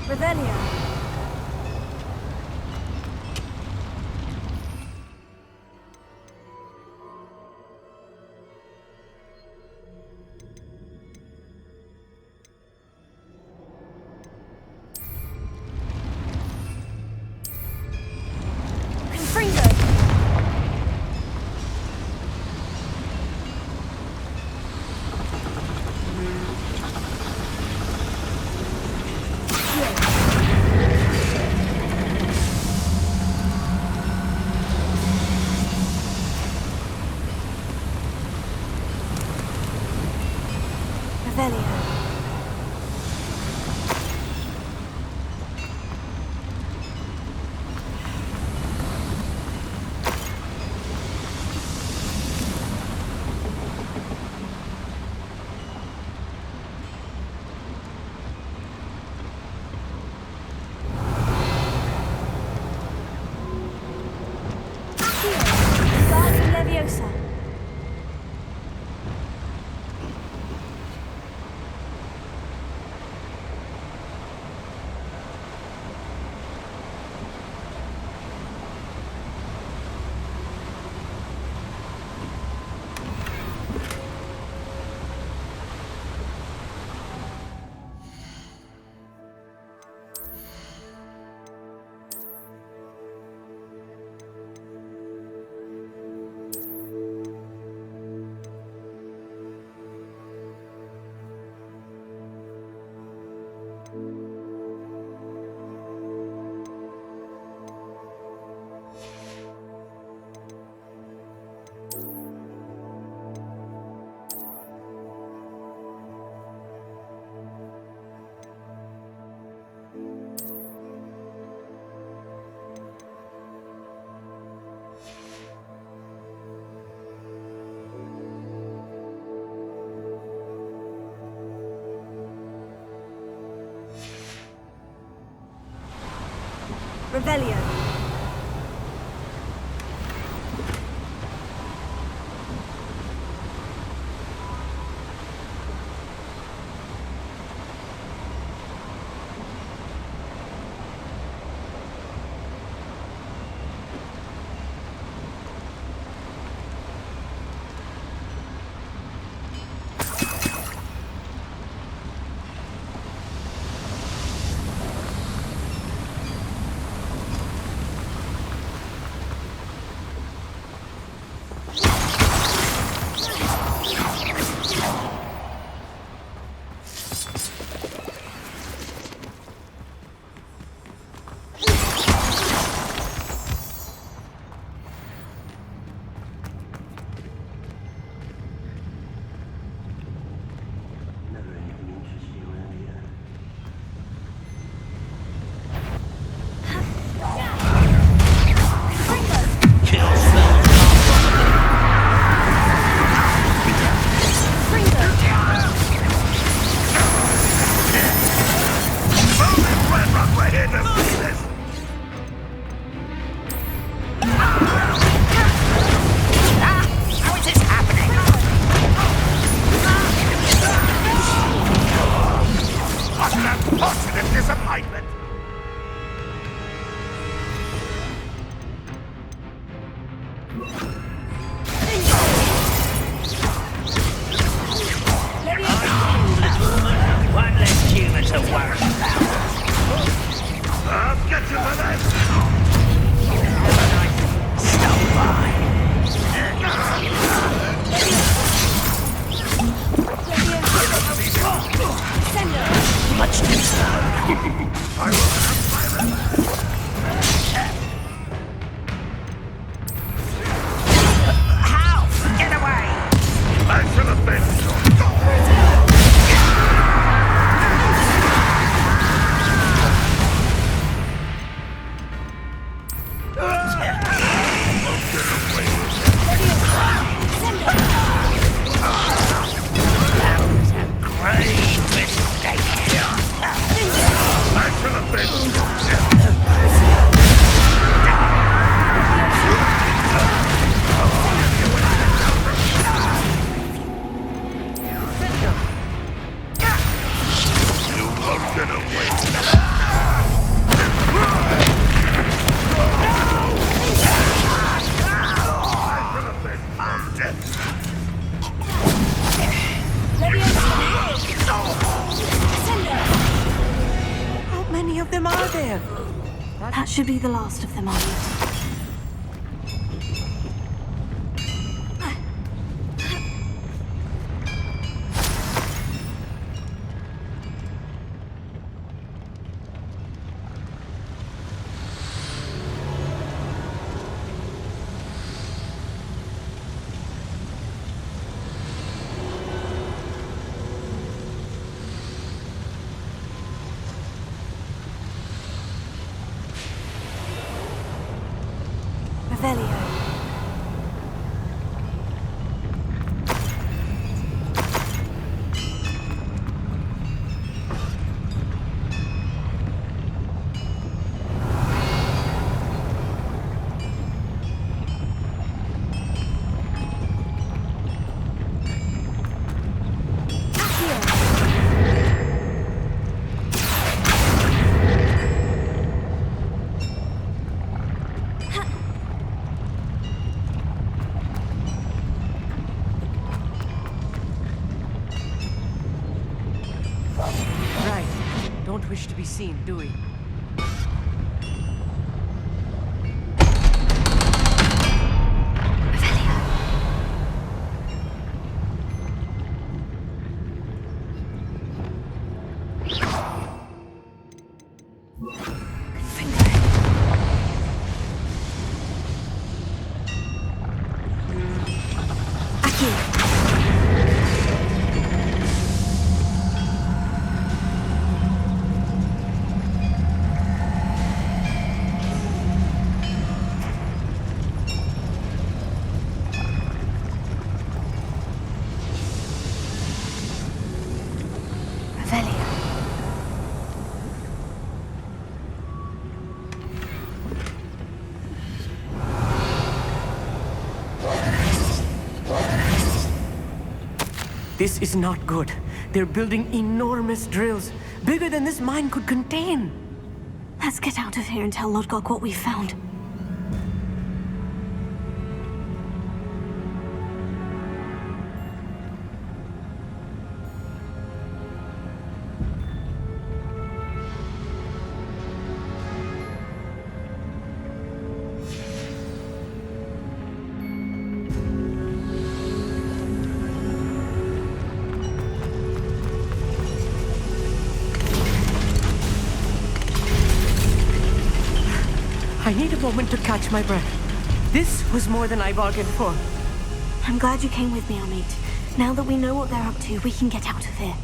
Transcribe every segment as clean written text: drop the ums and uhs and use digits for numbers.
Revelio. Leviosa. Revelio. Much too slow. How? Get away! I should have been. I should have been. of them are there? That should be the last of them, Amit. Revelio. Right. Don't wish to be seen, do we? This is not good. They're building enormous drills, bigger than this mine could contain. Let's get out of here and tell Lodgok what we found. I need a moment to catch my breath. This was more than I bargained for. I'm glad you came with me, Amit. Now that we know what they're up to, we can get out of here.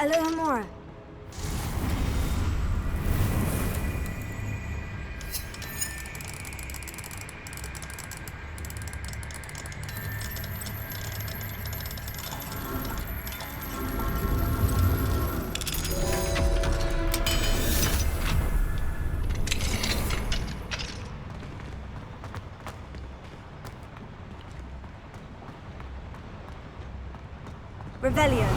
Aloha Mora. Revelio.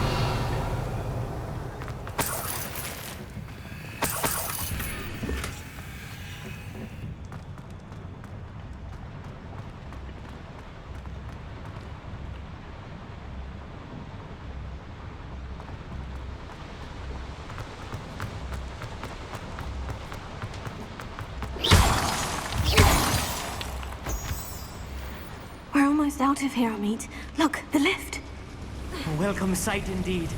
We're almost out of here, Amit. Look, the lift. A welcome sight indeed.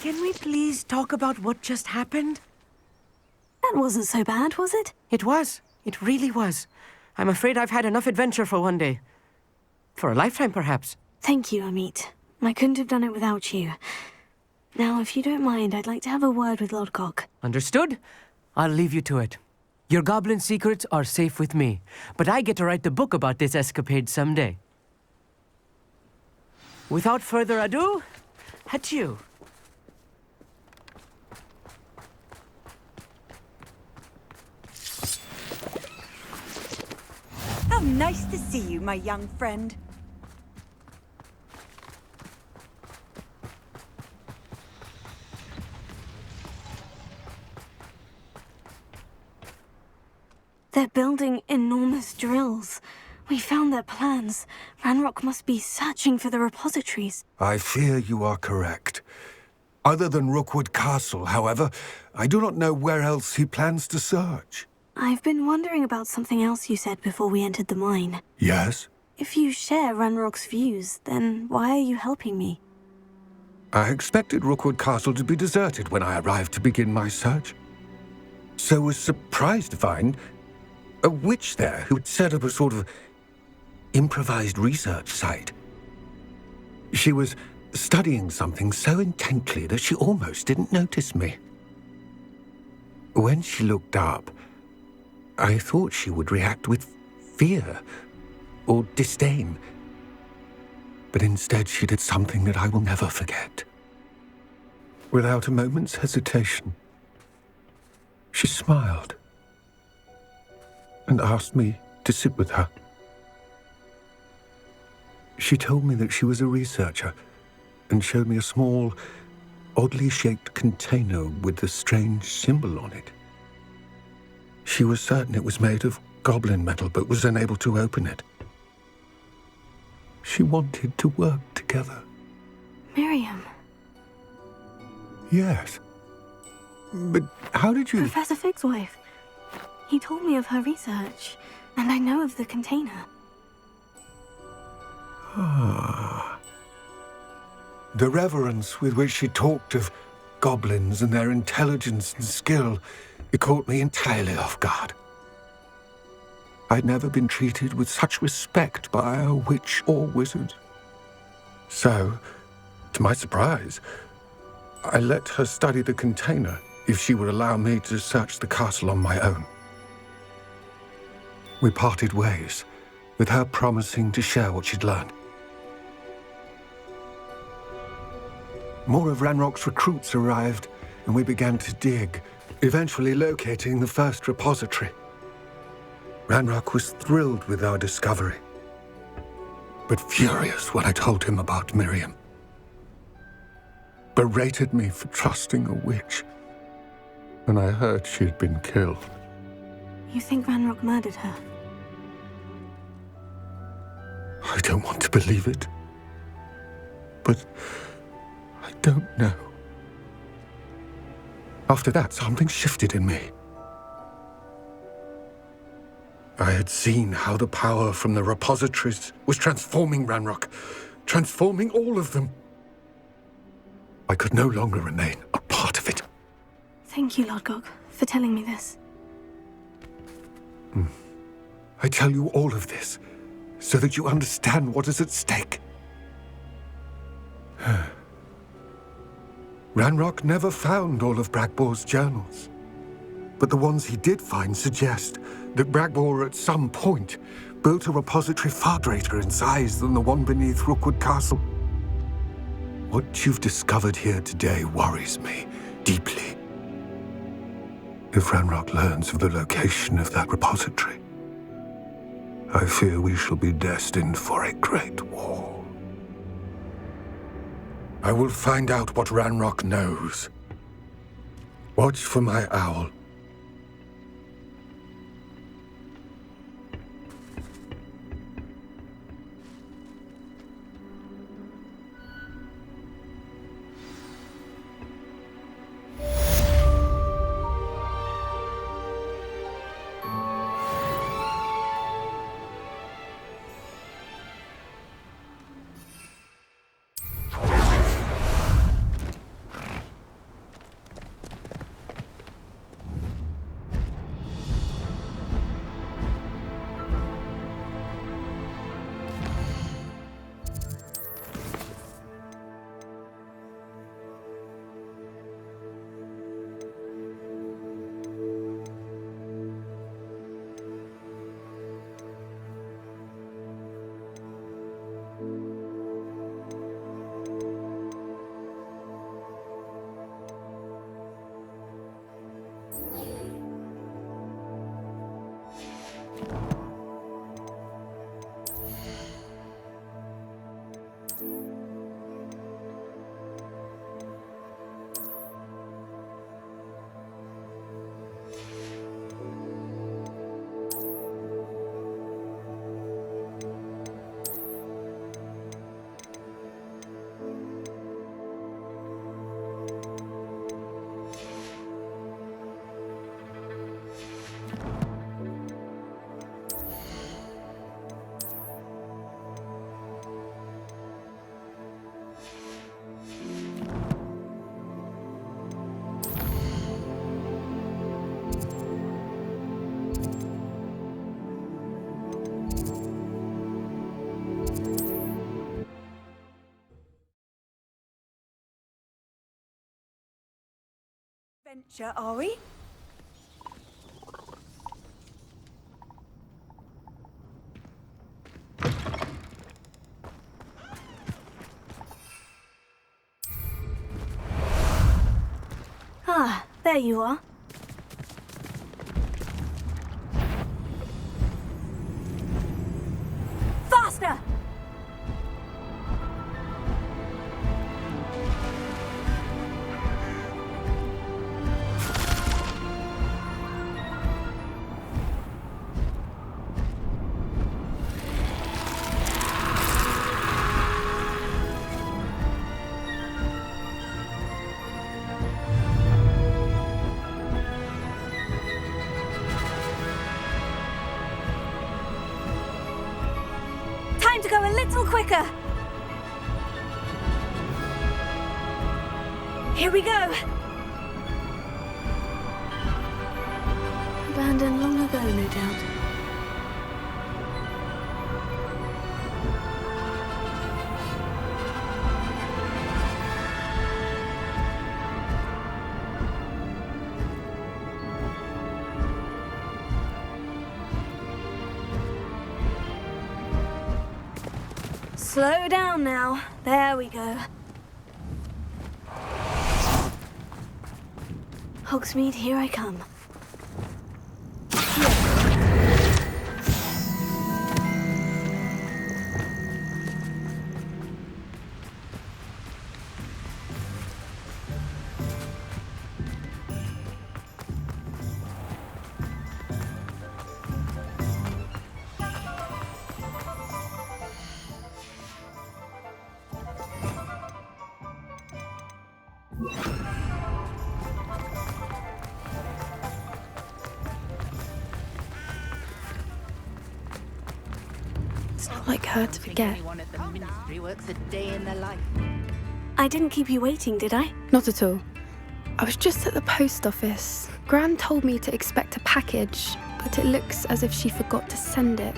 Can we please talk about what just happened? That wasn't so bad, was it? It was. It really was. I'm afraid I've had enough adventure for one day. For a lifetime, perhaps. Thank you, Amit. I couldn't have done it without you. Now, if you don't mind, I'd like to have a word with Lodgok. Understood? I'll leave you to it. Your goblin secrets are safe with me, but I get to write the book about this escapade someday. Without further ado, adieu. How nice to see you, my young friend. They're building enormous drills. We found their plans. Ranrock must be searching for the repositories. I fear you are correct. Other than Rookwood Castle, however, I do not know where else he plans to search. I've been wondering about something else you said before we entered the mine. Yes? If you share Ranrock's views, then why are you helping me? I expected Rookwood Castle to be deserted when I arrived to begin my search. So was surprised to find a witch there who'd set up a sort of improvised research site. She was studying something so intently that she almost didn't notice me. When she looked up, I thought she would react with fear or disdain. But instead she did something that I will never forget. Without a moment's hesitation, she smiled and asked me to sit with her. She told me that she was a researcher and showed me a small, oddly shaped container with a strange symbol on it. She was certain it was made of goblin metal, but was unable to open it. She wanted to work together. Miriam. Yes. But how did you... Professor Fig's wife. He told me of her research, and I know of the container. The reverence with which she talked of goblins and their intelligence and skill, it caught me entirely off guard. I'd never been treated with such respect by a witch or wizard. So, to my surprise, I let her study the container if she would allow me to search the castle on my own. We parted ways, with her promising to share what she'd learned. More of Ranrock's recruits arrived, and we began to dig, eventually locating the first repository. Ranrock was thrilled with our discovery, but furious when I told him about Miriam. Berated me for trusting a witch, and I heard she'd been killed. You think Ranrock murdered her? I don't want to believe it, but I don't know. After that, something shifted in me. I had seen how the power from the repositories was transforming Ranrock, transforming all of them. I could no longer remain a part of it. Thank you, Lodgok, for telling me this. I tell you all of this so that you understand what is at stake. Ranrock never found all of Bragbor's journals, but the ones he did find suggest that Bragbor at some point built a repository far greater in size than the one beneath Rookwood Castle. What you've discovered here today worries me deeply. If Ranrock learns of the location of that repository, I fear we shall be destined for a great war. I will find out what Ranrock knows. Watch for my owl. Adventure, are we? Ah, there you are. Faster! Time to go a little quicker. Here we go. Abandoned long ago, no doubt. Slow down now. There we go. Hogsmeade, here I come. It's not like her to forget. Anyone at the ministry works a day in their life. I didn't keep you waiting, did I? Not at all. I was just at the post office. Gran told me to expect a package, but it looks as if she forgot to send it.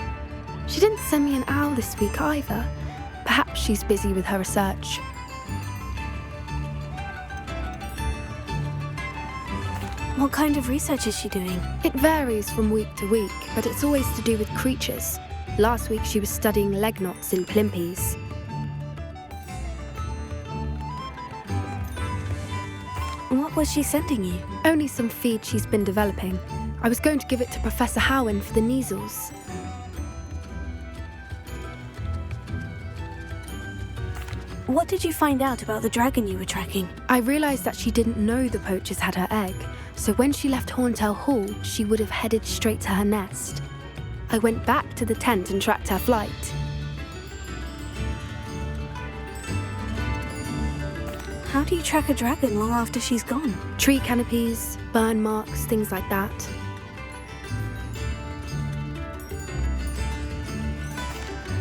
She didn't send me an owl this week either. Perhaps she's busy with her research. What kind of research is she doing? It varies from week to week, but it's always to do with creatures. Last week she was studying leg knots in plimpies. What was she sending you? Only some feed she's been developing. I was going to give it to Professor Howen for the measles. What did you find out about the dragon you were tracking? I realised that she didn't know the poachers had her egg, so when she left Horntail Hall, she would have headed straight to her nest. I went back to the tent and tracked her flight. How do you track a dragon long after she's gone? Tree canopies, burn marks, things like that.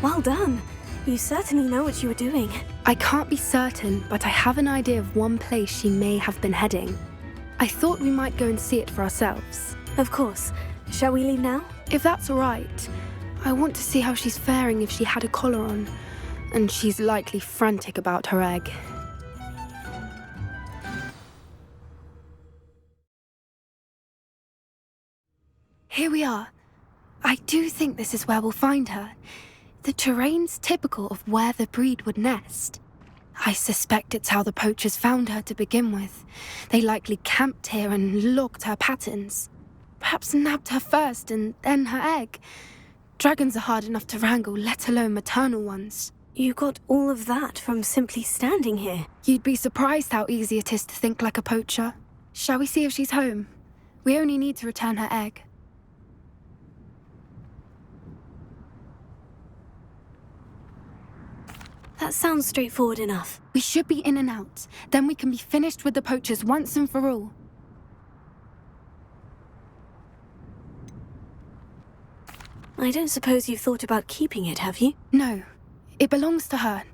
Well done. You certainly know what you were doing. I can't be certain, but I have an idea of one place she may have been heading. I thought we might go and see it for ourselves. Of course. Shall we leave now? If that's all right, I want to see how she's faring if she had a collar on, and she's likely frantic about her egg. Here we are. I do think this is where we'll find her. The terrain's typical of where the breed would nest. I suspect it's how the poachers found her to begin with. They likely camped here and logged her patterns. Perhaps nabbed her first and then her egg. Dragons are hard enough to wrangle, let alone maternal ones. You got all of that from simply standing here. You'd be surprised how easy it is to think like a poacher. Shall we see if she's home? We only need to return her egg. That sounds straightforward enough. We should be in and out. Then we can be finished with the poachers once and for all. I don't suppose you've thought about keeping it, have you? No, it belongs to her.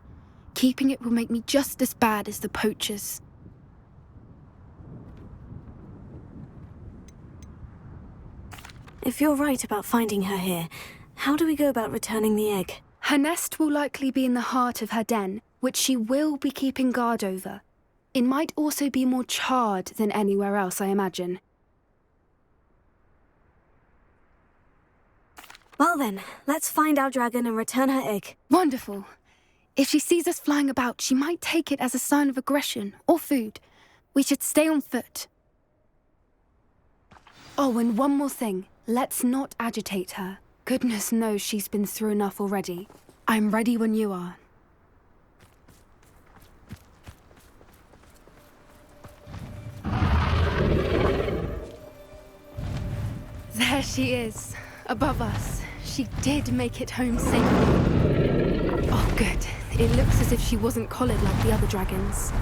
Keeping it will make me just as bad as the poachers. If you're right about finding her here, how do we go about returning the egg? Her nest will likely be in the heart of her den, which she will be keeping guard over. It might also be more charred than anywhere else, I imagine. Well then, let's find our dragon and return her egg. Wonderful. If she sees us flying about, she might take it as a sign of aggression or food. We should stay on foot. Oh, and one more thing. Let's not agitate her. Goodness knows she's been through enough already. I'm ready when you are. There she is, above us. She did make it home safely. Oh, good. It looks as if she wasn't collared like the other dragons.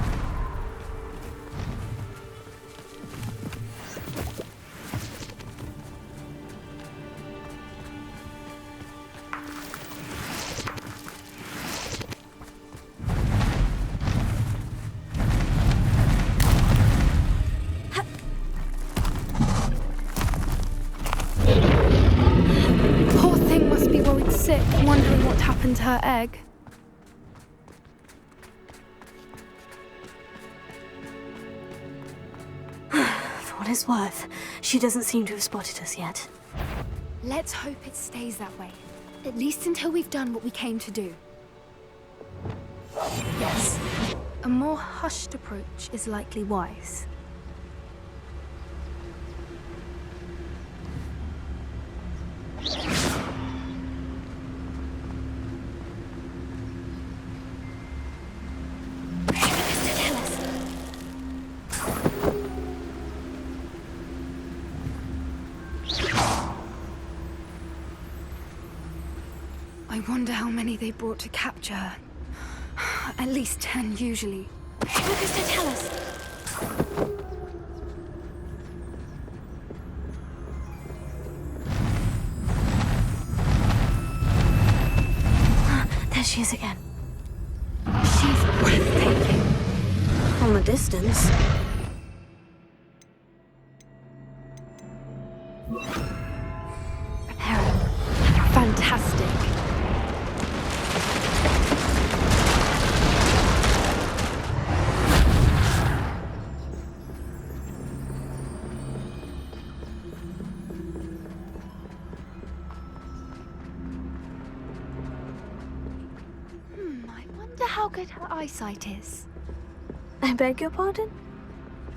Poor thing must be worried sick, wondering what happened to her egg. For what it's worth, she doesn't seem to have spotted us yet. Let's hope it stays that way. At least until we've done what we came to do. Yes, a more hushed approach is likely wise. I wonder how many they brought to capture her. At least 10 usually. Focus to tell us. There she is again. She's breathtaking. From a distance. Preparing. Fantastic. I wonder how good her eyesight is. I beg your pardon?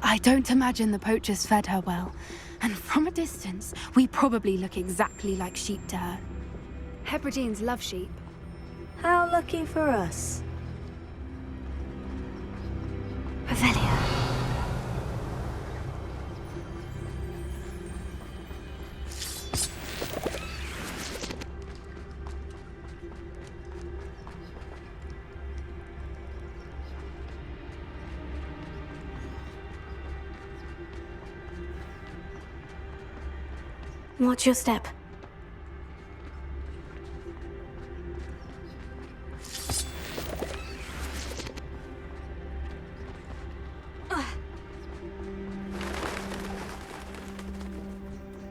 I don't imagine the poachers fed her well. And from a distance, we probably look exactly like sheep to her. Hebrideans love sheep. How lucky for us. Revelia. Watch your step.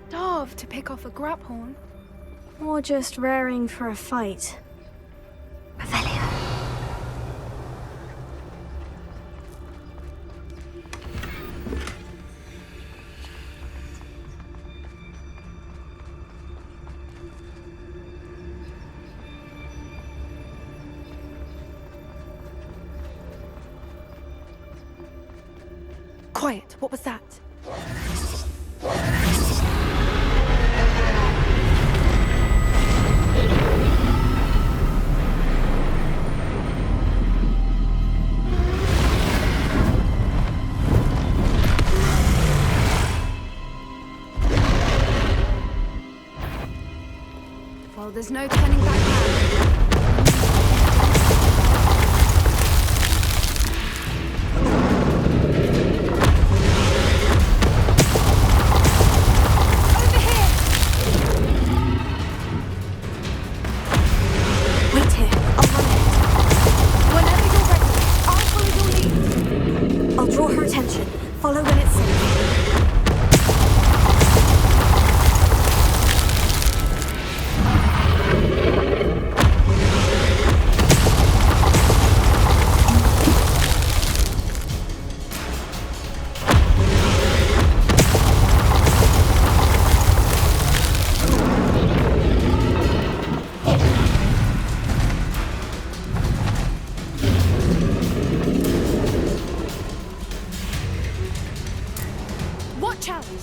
Starved to pick off a grabhorn. Or just raring for a fight. Revelia. Quiet, what was that? Well, there's no turning back now. Follow when it's safe.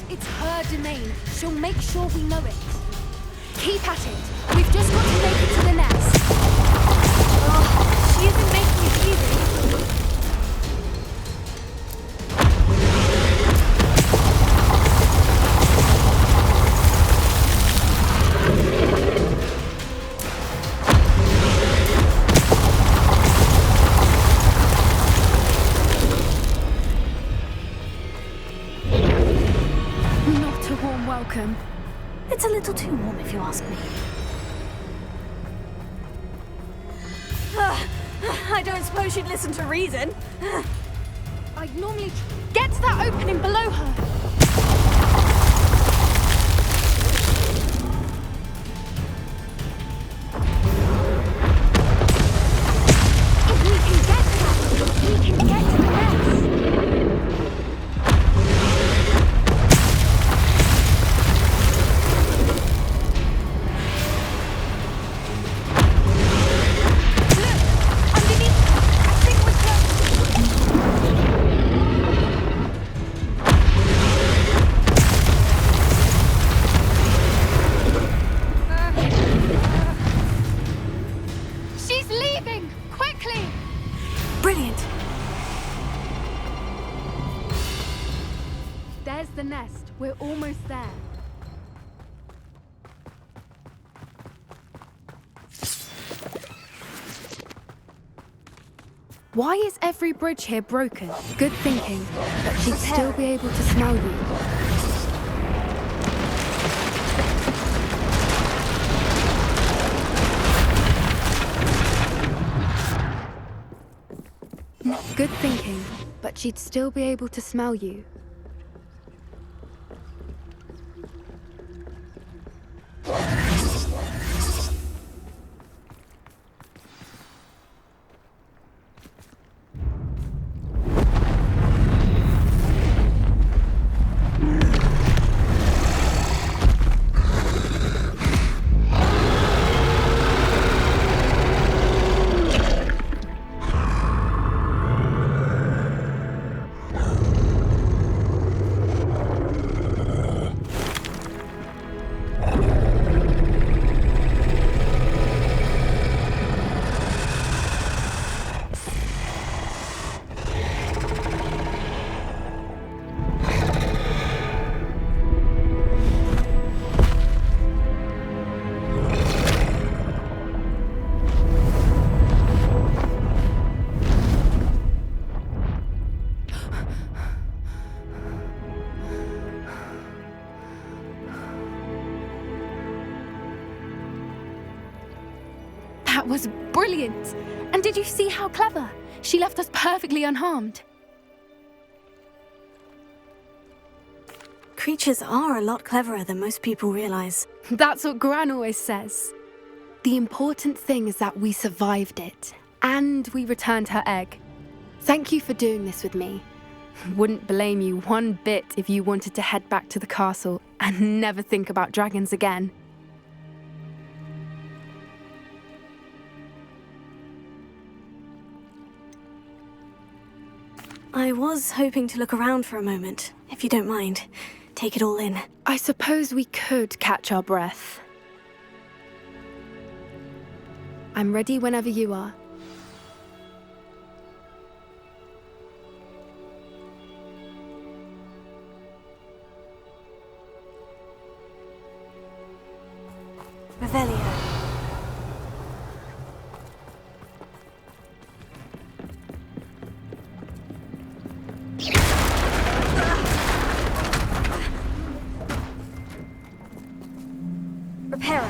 It's her domain. She'll make sure we know it. Keep at it. We've just got to make it to the nest. Oh, she isn't making it easy. Not a warm welcome. It's a little too warm if you ask me. I don't suppose she'd listen to reason. I'd normally get to that opening below her. If we can get there, we can get to the nest. Look, underneath her. I think we're close. She's leaving! Quickly! Brilliant. There's the nest. We're almost there. Why is every bridge here broken? Good thinking, but she'd still be able to smell you. Good thinking, but she'd still be able to smell you. That was brilliant! And did you see how clever? She left us perfectly unharmed. Creatures are a lot cleverer than most people realize. That's what Gran always says. The important thing is that we survived it, and we returned her egg. Thank you for doing this with me. Wouldn't blame you one bit if you wanted to head back to the castle and never think about dragons again. I was hoping to look around for a moment, if you don't mind. Take it all in. I suppose we could catch our breath. I'm ready whenever you are. Revelio. Reparo.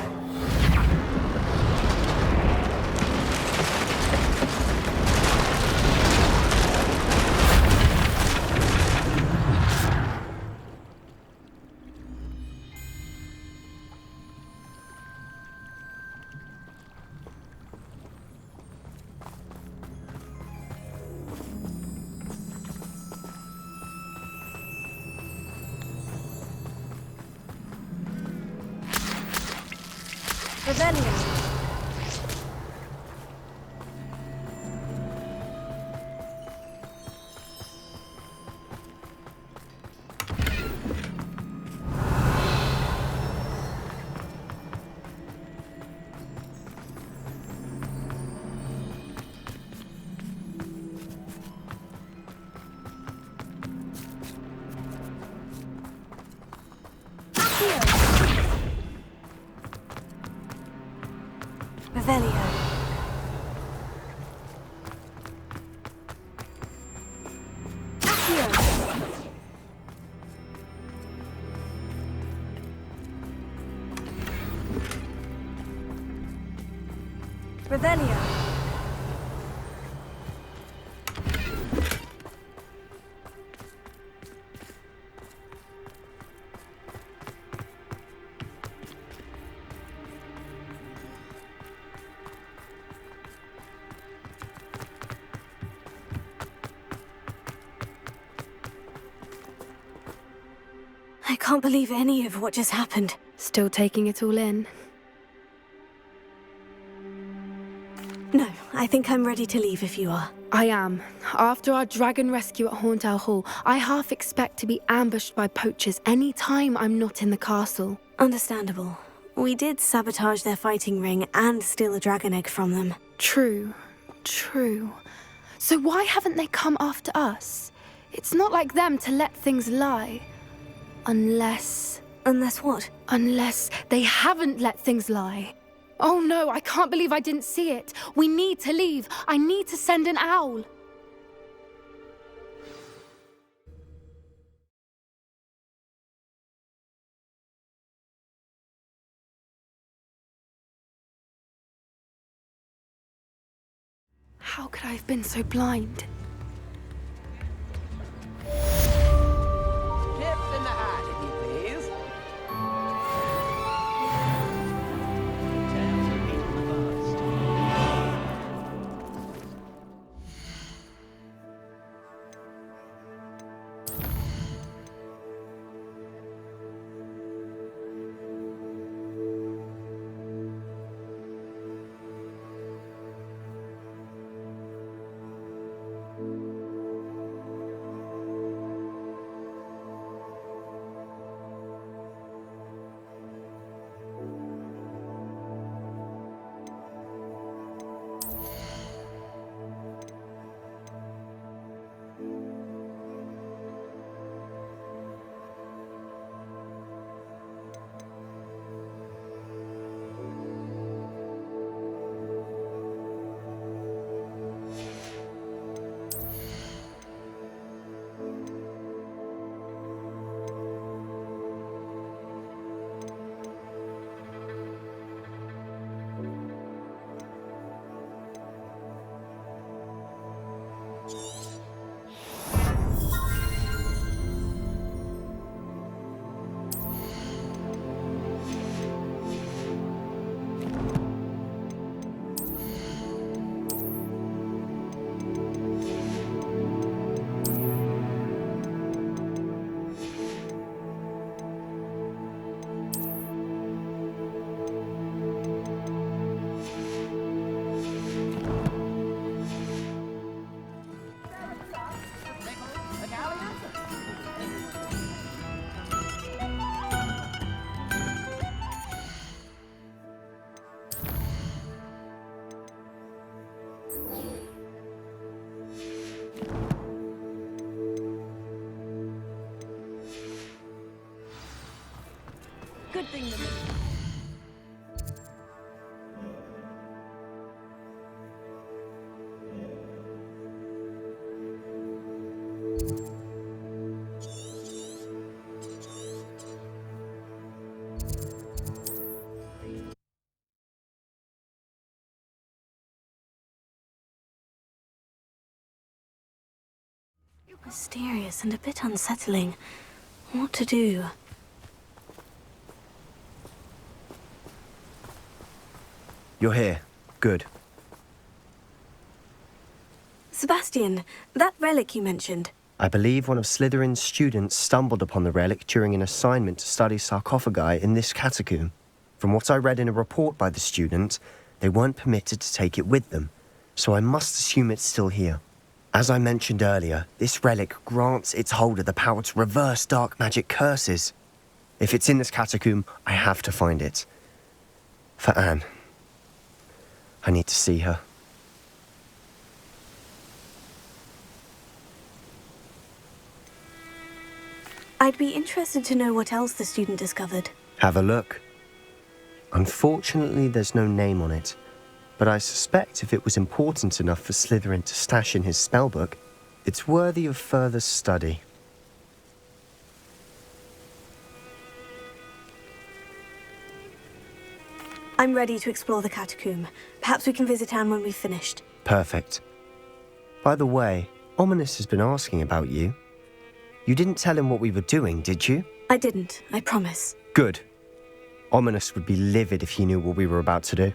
Revelio. Revelio. I can't believe any of what just happened. Still taking it all in. No, I think I'm ready to leave if you are. I am. After our dragon rescue at Horntail Hall, I half expect to be ambushed by poachers any time I'm not in the castle. Understandable. We did sabotage their fighting ring and steal a dragon egg from them. True. So why haven't they come after us? It's not like them to let things lie. Unless what? Unless they haven't let things lie. Oh no, I can't believe I didn't see it. We need to leave. I need to send an owl. How could I have been so blind? Tips in the hat, if you please. Tales of meeting the past. Good thing the mysterious and a bit unsettling. What to do? You're here. Good. Sebastian, that relic you mentioned. I believe one of Slytherin's students stumbled upon the relic during an assignment to study sarcophagi in this catacomb. From what I read in a report by the student, they weren't permitted to take it with them, so I must assume it's still here. As I mentioned earlier, this relic grants its holder the power to reverse dark magic curses. If it's in this catacomb, I have to find it. For Anne. I need to see her. I'd be interested to know what else the student discovered. Have a look. Unfortunately, there's no name on it, but I suspect if it was important enough for Slytherin to stash in his spellbook, it's worthy of further study. I'm ready to explore the catacomb. Perhaps we can visit Anne when we've finished. Perfect. By the way, Ominous has been asking about you. You didn't tell him what we were doing, did you? I didn't, I promise. Good. Ominous would be livid if he knew what we were about to do.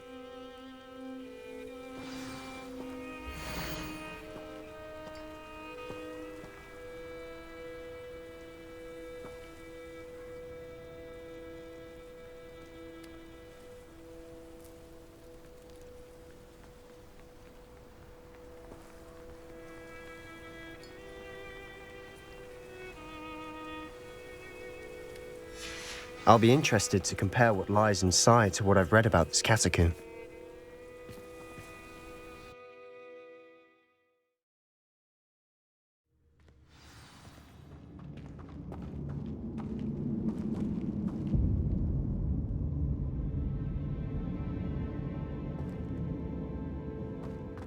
I'll be interested to compare what lies inside to what I've read about this catacomb.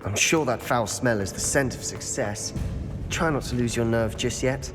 I'm sure that foul smell is the scent of success. Try not to lose your nerve just yet.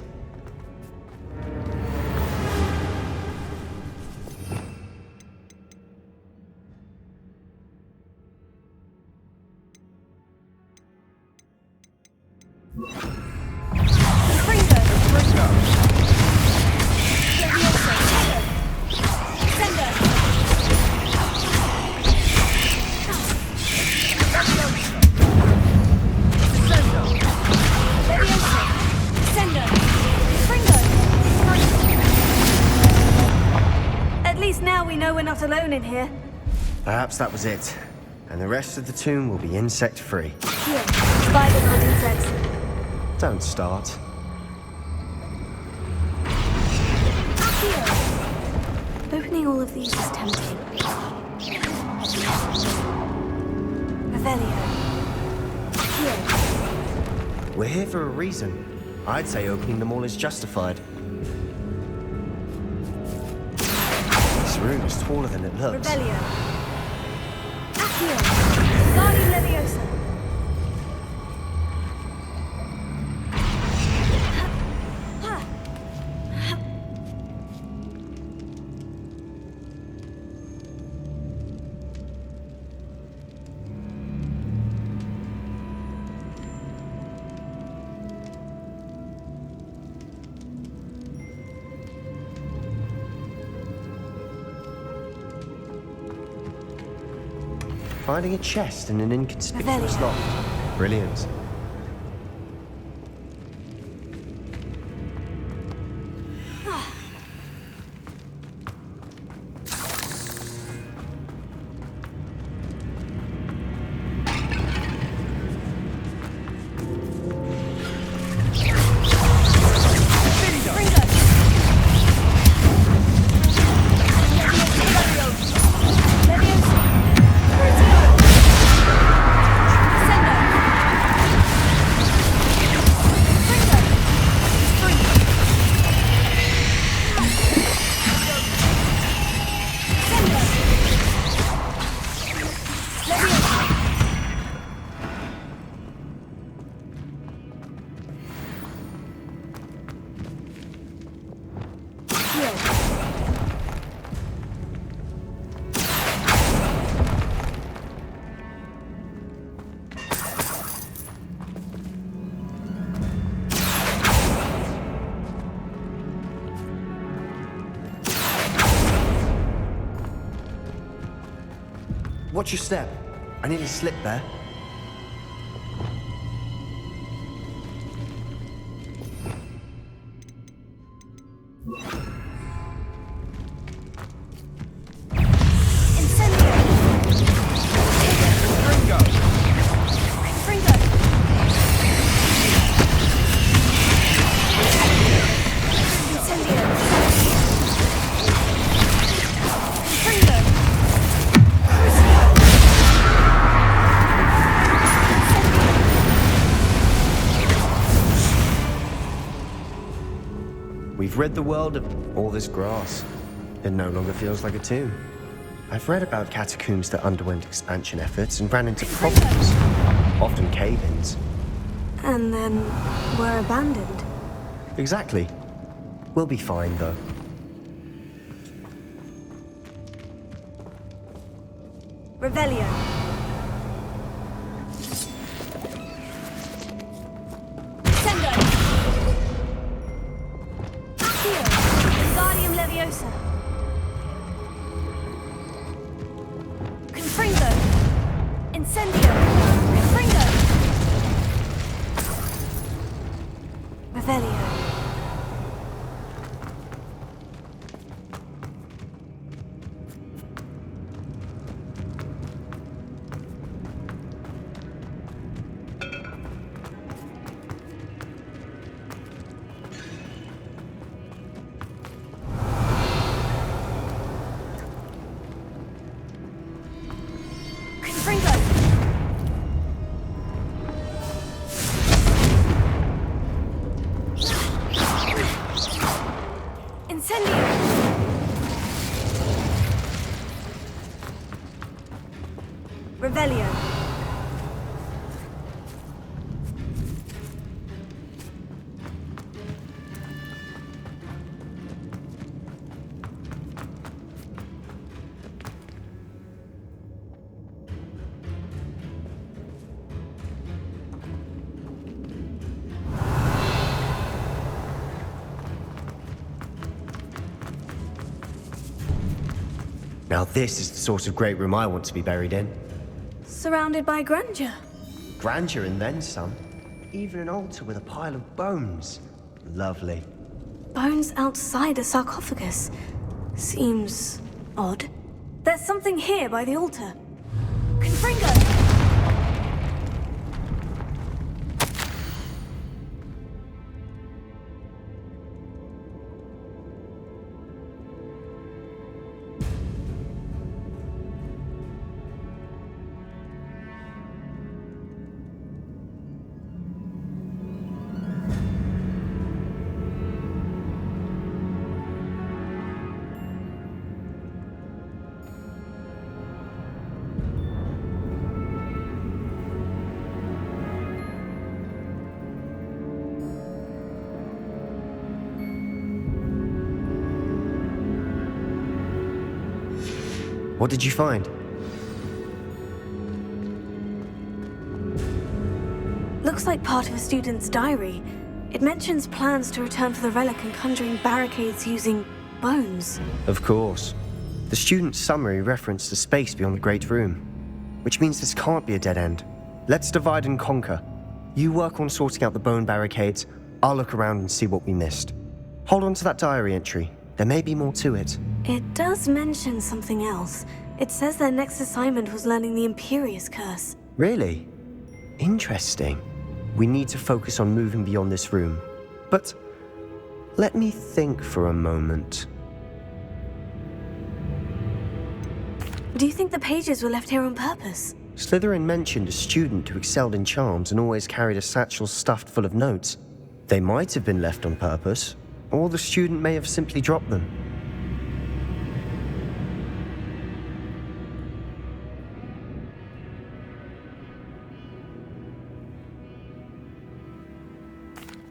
Alone in here. Perhaps that was it. And the rest of the tomb will be insect-free. Here, spiders and insects. Don't start. Here. Opening all of these is tempting. Revelio. Here. We're here for a reason. I'd say opening them all is justified. This room is taller than it looks. Revelio. Accio. Guardian Leviosa. Finding a chest in an inconspicuous lock. Brilliant. Watch your step. I nearly slipped there. We've rid the world of all this grass. It no longer feels like a tomb. I've read about catacombs that underwent expansion efforts and ran into problems, often cave-ins. And then were abandoned. Exactly. We'll be fine, though. Revelio. Sendo. Accio. Wingardium Leviosa. Confringo. Incendio. Confringo. Revelio. Confringo. Incendio. Revelio. Now this is the sort of great room I want to be buried in. Surrounded by grandeur. Grandeur and then some. Even an altar with a pile of bones. Lovely. Bones outside a sarcophagus. Seems odd. There's something here by the altar. Confringo! What did you find? Looks like part of a student's diary. It mentions plans to return for the relic and conjuring barricades using bones. Of course. The student's summary referenced a space beyond the Great Room, which means this can't be a dead end. Let's divide and conquer. You work on sorting out the bone barricades, I'll look around and see what we missed. Hold on to that diary entry. There may be more to it. It does mention something else. It says their next assignment was learning the Imperious Curse. Really? Interesting. We need to focus on moving beyond this room. But let me think for a moment. Do you think the pages were left here on purpose? Slytherin mentioned a student who excelled in charms and always carried a satchel stuffed full of notes. They might have been left on purpose, or the student may have simply dropped them.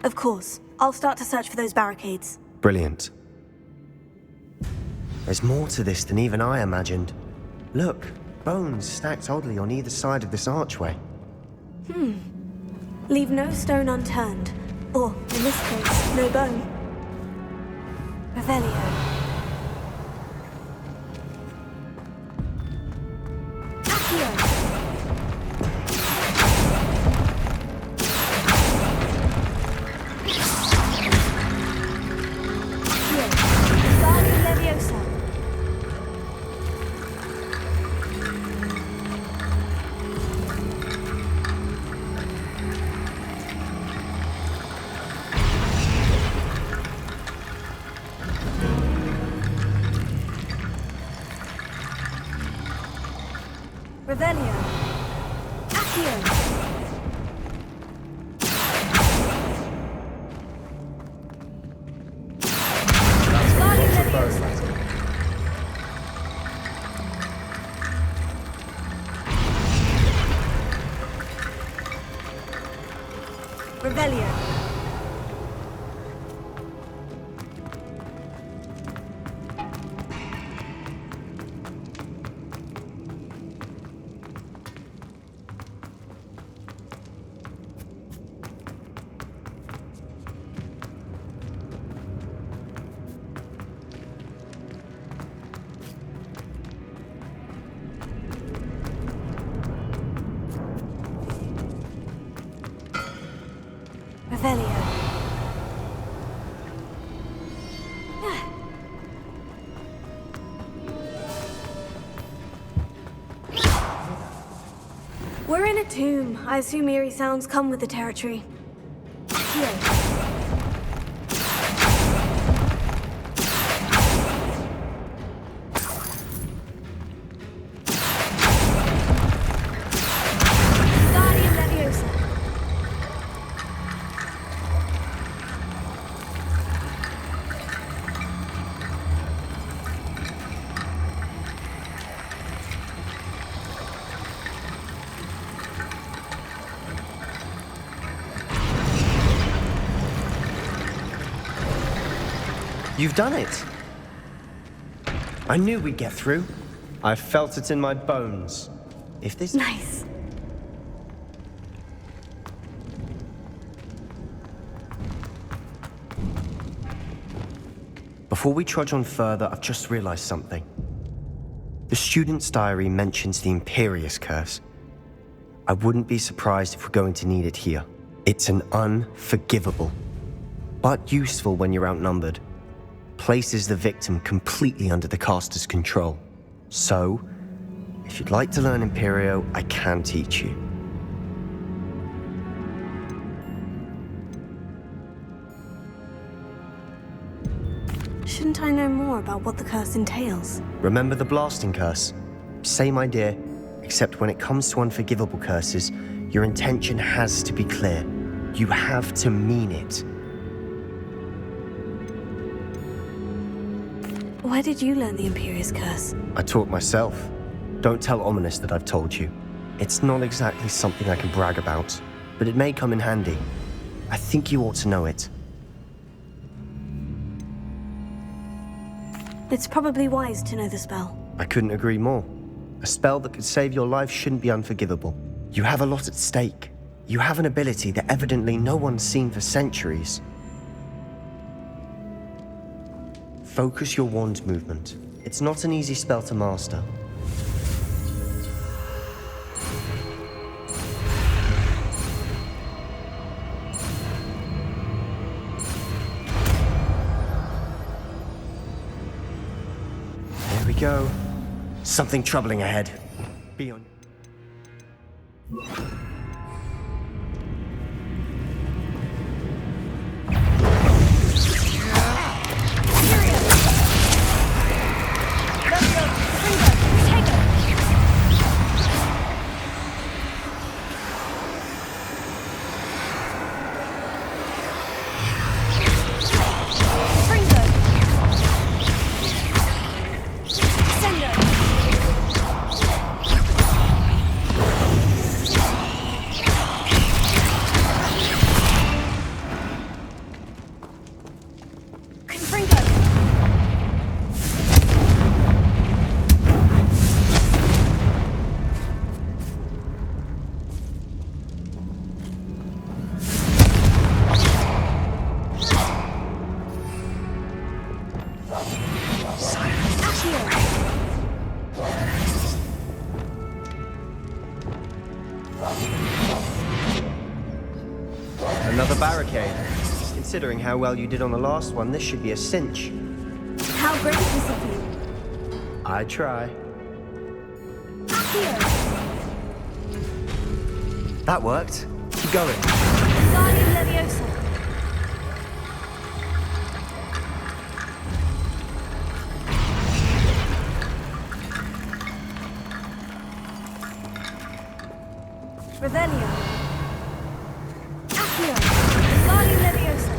Of course. I'll start to search for those barricades. Brilliant. There's more to this than even I imagined. Look, bones stacked oddly on either side of this archway. Leave no stone unturned. Or, in this case, no bone. Revelio. Accio. Wingardium Leviosa. Revelio. Accio. Wingardium Leviosa. Revelio. We're in a tomb. I assume eerie sounds come with the territory. Here. Guardian Leviosa. You've done it! I knew we'd get through. I felt it in my bones. If this... Nice. Before we trudge on further, I've just realized something. The student's diary mentions the Imperious Curse. I wouldn't be surprised if we're going to need it here. It's an unforgivable, but useful when you're outnumbered. Places the victim completely under the caster's control. So, if you'd like to learn Imperio, I can teach you. Shouldn't I know more about what the curse entails? Remember the blasting curse? Same idea, except when it comes to unforgivable curses, your intention has to be clear. You have to mean it. Where did you learn the Imperious Curse? I taught myself. Don't tell Ominous that I've told you. It's not exactly something I can brag about, but it may come in handy. I think you ought to know it. It's probably wise to know the spell. I couldn't agree more. A spell that could save your life shouldn't be unforgivable. You have a lot at stake. You have an ability that evidently no one's seen for centuries. Focus your wand movement. It's not an easy spell to master. There we go. Something troubling ahead. Be on. Another barricade. Considering how well you did on the last one, this should be a cinch. How great is of you? I try. Here. That worked. Keep going. Guardian Leviosa. Revelio. Accio. Guardian Leviosa.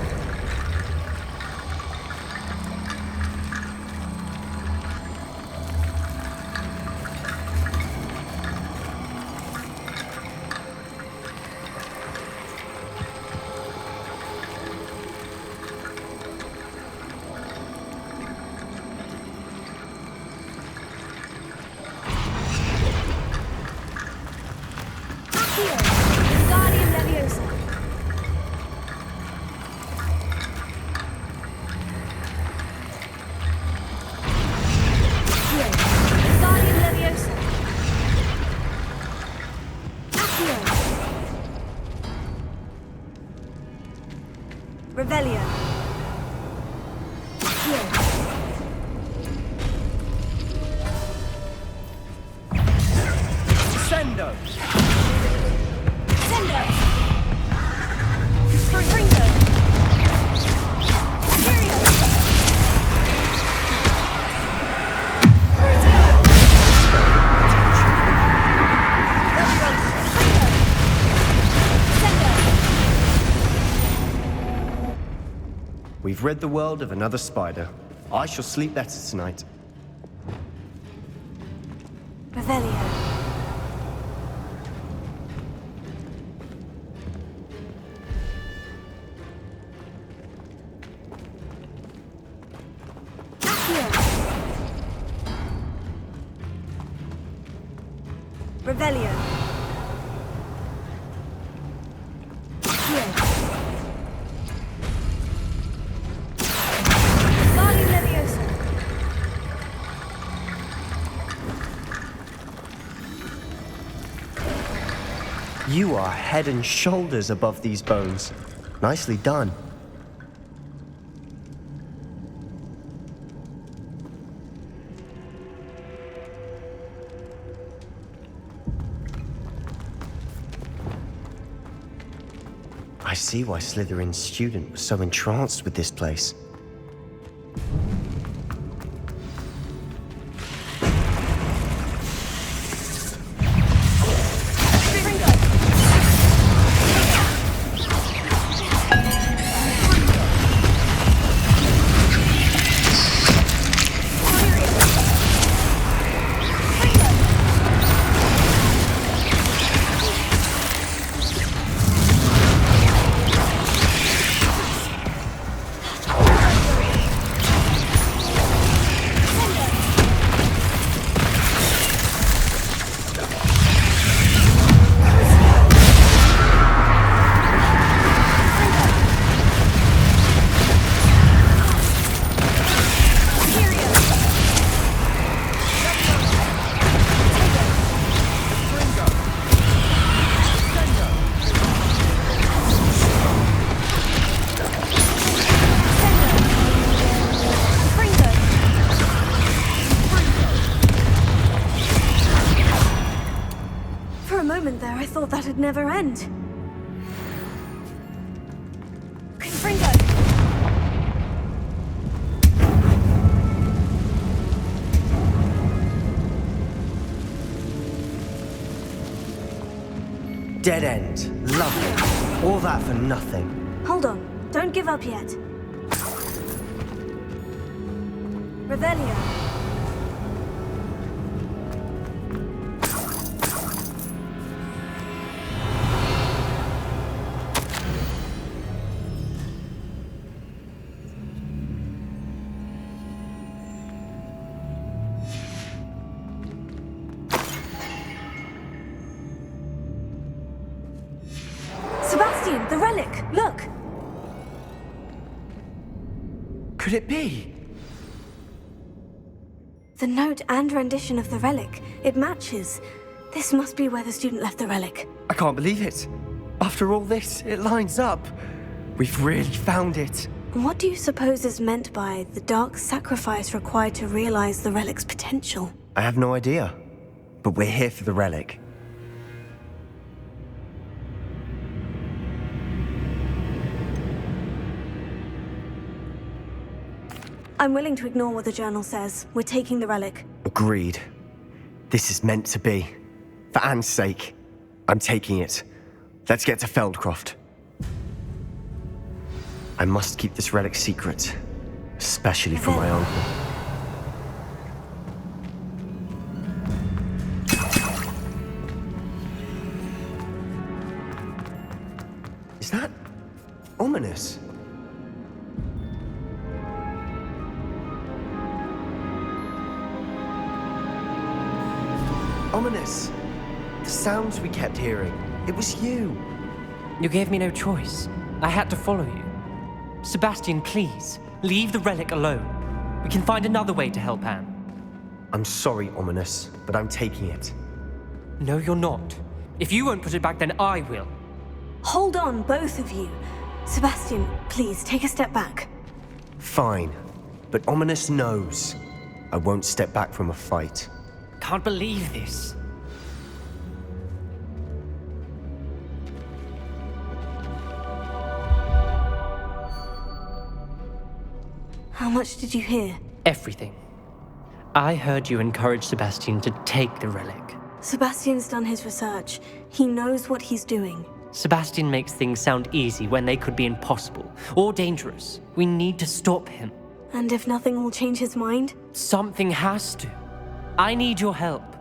we've rid the world of another spider. I shall sleep better tonight. Revelio. Revelio. Here. Lali Leviosa. You are head and shoulders above these bones. Nicely done. I see why Slytherin's student was so entranced with this place. There, I thought that'd never end. Confringo! Dead end. Lovely. All that for nothing. Hold on. Don't give up yet. Revelio. Sebastian, the relic! Look! Could it be? The note and rendition of the relic. It matches. This must be where the student left the relic. I can't believe it. After all this, it lines up. We've really found it. What do you suppose is meant by the dark sacrifice required to realize the relic's potential? I have no idea. But we're here for the relic. I'm willing to ignore what the journal says. We're taking the relic. Agreed. This is meant to be. For Anne's sake, I'm taking it. Let's get to Feldcroft. I must keep this relic secret, especially from my uncle. Is that ominous? Ominous. The sounds we kept hearing. It was you. You gave me no choice. I had to follow you. Sebastian, please, leave the relic alone. We can find another way to help Anne. I'm sorry, Ominous, but I'm taking it. No, you're not. If you won't put it back, then I will. Hold on, both of you. Sebastian, please, take a step back. Fine, but Ominous knows. I won't step back from a fight. Can't believe this. How much did you hear? Everything. I heard you encourage Sebastian to take the relic. Sebastian's done his research. He knows what he's doing. Sebastian makes things sound easy when they could be impossible or dangerous. We need to stop him. And if nothing will change his mind? Something has to. I need your help.